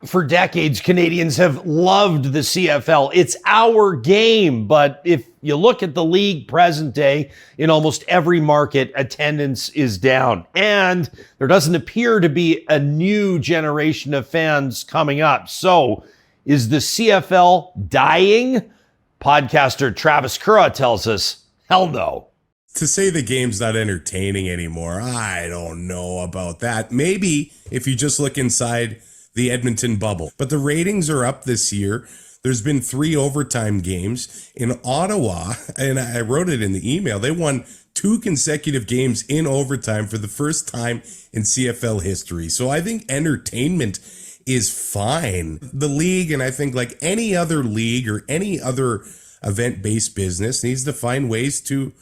For decades, Canadians have loved the CFL. It's our game. But if you look at the league present day, in almost every market, attendance is down. And there doesn't appear to be a new generation of fans coming up. So is the CFL dying? Podcaster Travis Currah tells us, hell no. To say the game's not entertaining anymore, I don't know about that. Maybe if you just look inside the Edmonton bubble. But the ratings are up this year. There's been 3 overtime games in Ottawa, and I wrote it in the email. They won 2 consecutive games in overtime for the first time in CFL history. So I think entertainment is fine. The league, and I think like any other league or any other event-based business, needs to find ways to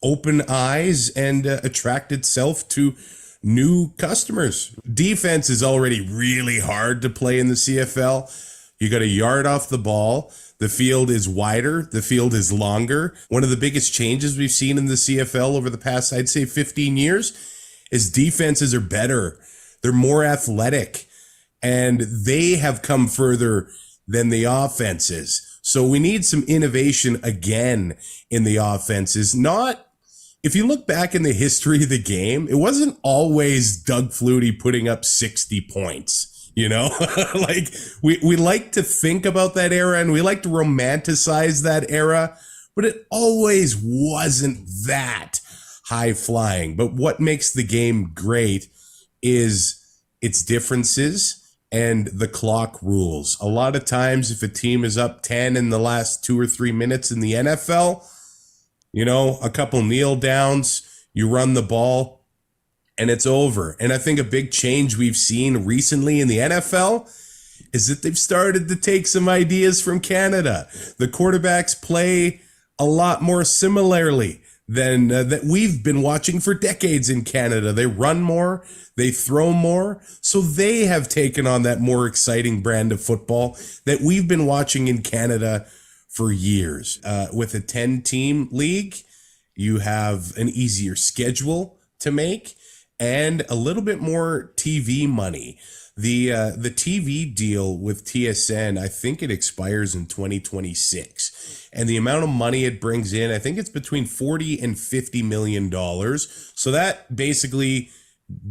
open eyes and attract itself to new customers. Defense is already really hard to play in the CFL. You got a yard off the ball. The field is wider. The field is longer. One of the biggest changes we've seen in the CFL over the past, I'd say 15 years, is defenses are better. They're more athletic, and they have come further than the offenses. So we need some innovation again in the offenses. If you look back in the history of the game, it wasn't always Doug Flutie putting up 60 points, you know? Like, we like to think about that era and we like to romanticize that era, but it always wasn't that high flying. But what makes the game great is its differences and the clock rules. A lot of times, if a team is up 10 in the last 2 or 3 minutes in the NFL, you know, a couple kneel downs, you run the ball, and it's over. And I think a big change we've seen recently in the NFL is that they've started to take some ideas from Canada. The quarterbacks play a lot more similarly than that we've been watching for decades in Canada. They run more, they throw more. So they have taken on that more exciting brand of football that we've been watching in Canada for years. With a 10-team league, you have an easier schedule to make and a little bit more TV money. The TV deal with TSN, I think it expires in 2026. And the amount of money it brings in, I think it's between $40 and $50 million. So that basically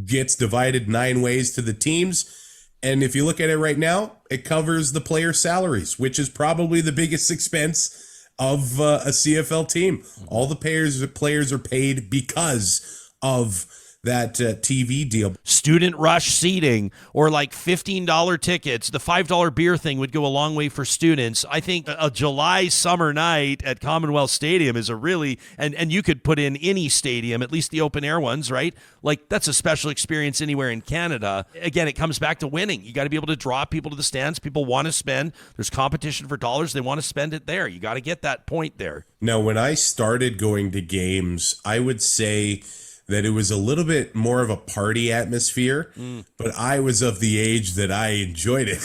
gets divided 9 ways to the teams. And if you look at it right now, it covers the player salaries, which is probably the biggest expense of a CFL team. All the players are paid because of that TV deal. Student rush seating or like $15 tickets. The $5 beer thing would go a long way for students. I think a July summer night at Commonwealth Stadium is a really, and you could put in any stadium, at least the open air ones, right? Like that's a special experience anywhere in Canada. Again, it comes back to winning. You got to be able to draw people to the stands. People want to spend. There's competition for dollars. They want to spend it there. You got to get that point there. Now, when I started going to games, I would say that it was a little bit more of a party atmosphere, but I was of the age that I enjoyed it.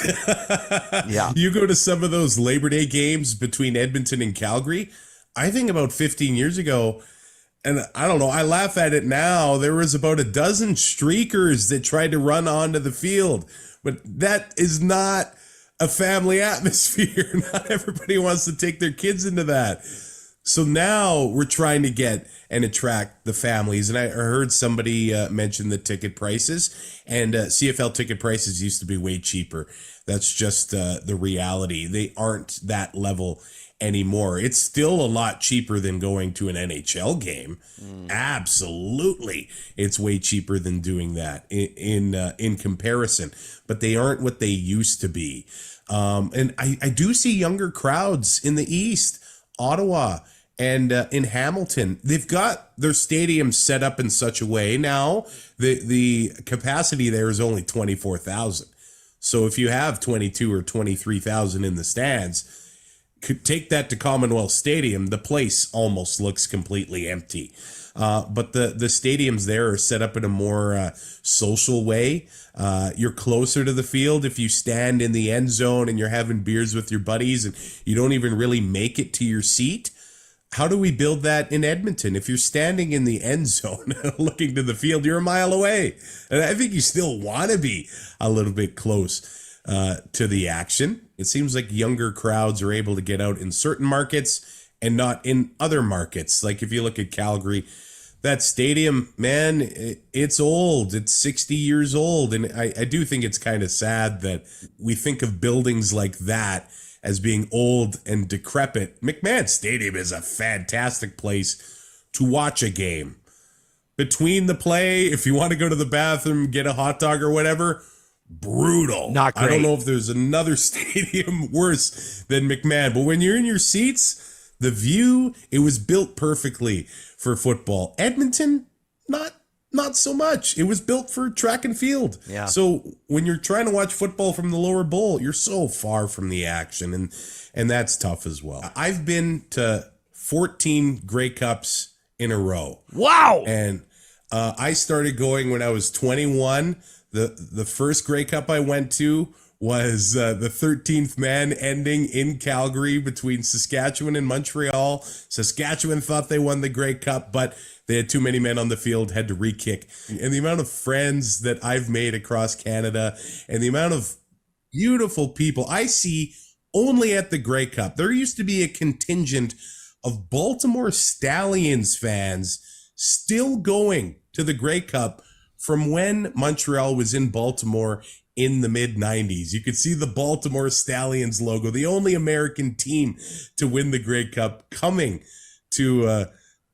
Yeah. You go to some of those Labor Day games between Edmonton and Calgary, I think about 15 years ago, and I don't know, I laugh at it now, there was about a dozen streakers that tried to run onto the field, but that is not a family atmosphere. Not everybody wants to take their kids into that. So now we're trying to get and attract the families. And I heard somebody mention the ticket prices, and CFL ticket prices used to be way cheaper. That's just the reality. They aren't that level anymore. It's still a lot cheaper than going to an NHL game. Absolutely. It's way cheaper than doing that in comparison, but they aren't what they used to be. And I do see younger crowds in the East, Ottawa, and in Hamilton. They've got their stadium set up in such a way. Now, the capacity there is only 24,000. So if you have 22 or 23,000 in the stands, could take that to Commonwealth Stadium, the place almost looks completely empty. But the stadiums there are set up in a more social way. You're closer to the field. If you stand in the end zone and you're having beers with your buddies and you don't even really make it to your seat, how do we build that in Edmonton? If you're standing in the end zone looking to the field, you're a mile away. And I think you still want to be a little bit close to the action. It seems like younger crowds are able to get out in certain markets and not in other markets. Like if you look at Calgary, that stadium, man, it's old. It's 60 years old. And I do think it's kind of sad that we think of buildings like that as being old and decrepit. McMahon Stadium is a fantastic place to watch a game. Between the play, if you want to go to the bathroom, get a hot dog or whatever, brutal. Not great. I don't know if there's another stadium worse than McMahon, but when you're in your seats, the view, it was built perfectly for football. Edmonton, not so much. It was built for track and field. Yeah. So when you're trying to watch football from the lower bowl, you're so far from the action, and that's tough as well. I've been to 14 Grey Cups in a row. Wow. And I started going when I was 21. The first Grey Cup I went to was the 13th man ending in Calgary between Saskatchewan and Montreal. Saskatchewan thought they won the Grey Cup, but they had too many men on the field, had to re-kick. And the amount of friends that I've made across Canada and the amount of beautiful people I see only at the Grey Cup. There used to be a contingent of Baltimore Stallions fans still going to the Grey Cup from when Montreal was in Baltimore in the mid-90s. You could see the Baltimore Stallions logo, the only American team to win the Grey Cup, coming to,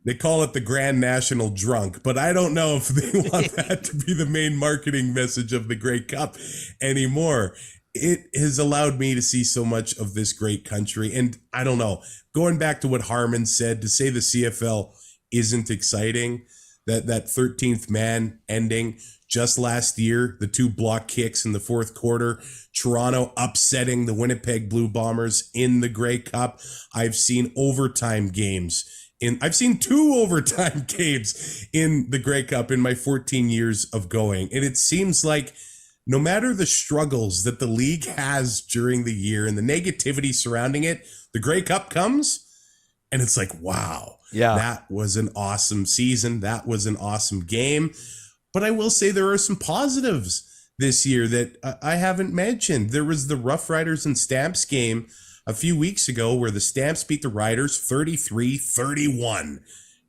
they call it the Grand National Drunk, but I don't know if they want that to be the main marketing message of the Grey Cup anymore. It has allowed me to see so much of this great country. And I don't know, going back to what Harmon said, to say the CFL isn't exciting, that 13th man ending just last year, the 2 block kicks in the fourth quarter, Toronto upsetting the Winnipeg Blue Bombers in the Grey Cup. I've seen overtime games. I've seen 2 overtime games in the Grey Cup in my 14 years of going. And it seems like no matter the struggles that the league has during the year and the negativity surrounding it, the Grey Cup comes and it's like, wow, that was an awesome season. That was an awesome game. But I will say there are some positives this year that I haven't mentioned. There was the Rough Riders and Stamps game a few weeks ago where the Stamps beat the Riders 33-31.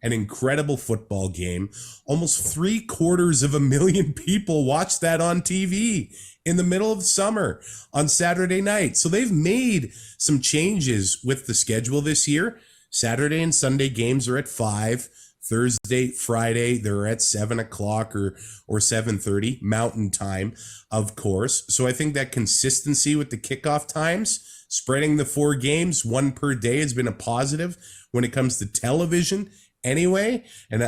An incredible football game. Almost 750,000 people watched that on TV in the middle of the summer on Saturday night. So they've made some changes with the schedule this year. Saturday and Sunday games are at 5. Thursday, Friday, they're at 7 o'clock or 7:30 Mountain Time, of course. So I think that consistency with the kickoff times, spreading the 4 games, 1 per day, has been a positive when it comes to television anyway. And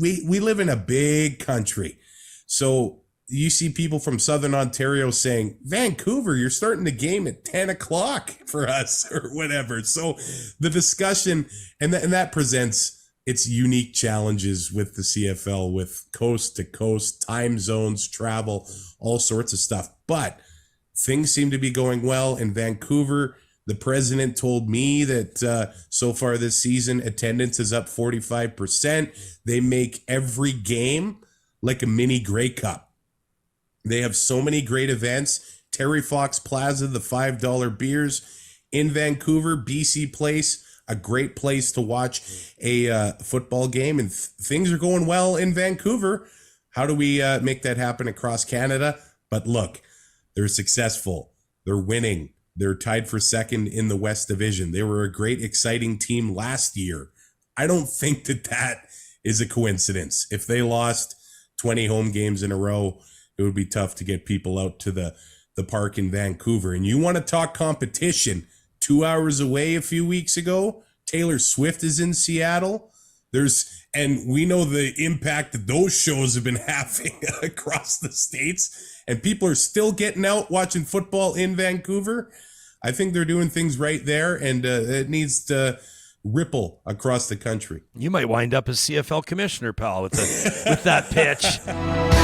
we live in a big country. So you see people from Southern Ontario saying, Vancouver, you're starting the game at 10 o'clock for us or whatever. So the discussion, and that presents its unique challenges with the CFL, with coast to coast, time zones, travel, all sorts of stuff. But things seem to be going well in Vancouver. The president told me that so far this season, attendance is up 45%. They make every game like a mini Grey Cup. They have so many great events. Terry Fox Plaza, the $5 beers in Vancouver, BC Place, a great place to watch a football game. And things are going well in Vancouver. How do we make that happen across Canada? But look, they're successful. They're winning. They're tied for second in the West Division. They were a great, exciting team last year. I don't think that is a coincidence. If they lost 20 home games in a row, it would be tough to get people out to the park in Vancouver. And you want to talk competition, 2 hours away a few weeks ago, Taylor Swift is in Seattle. And we know the impact that those shows have been having across the states, and people are still getting out watching football in Vancouver. I think they're doing things right there, and it needs to ripple across the country. You might wind up as CFL commissioner, pal, with that pitch.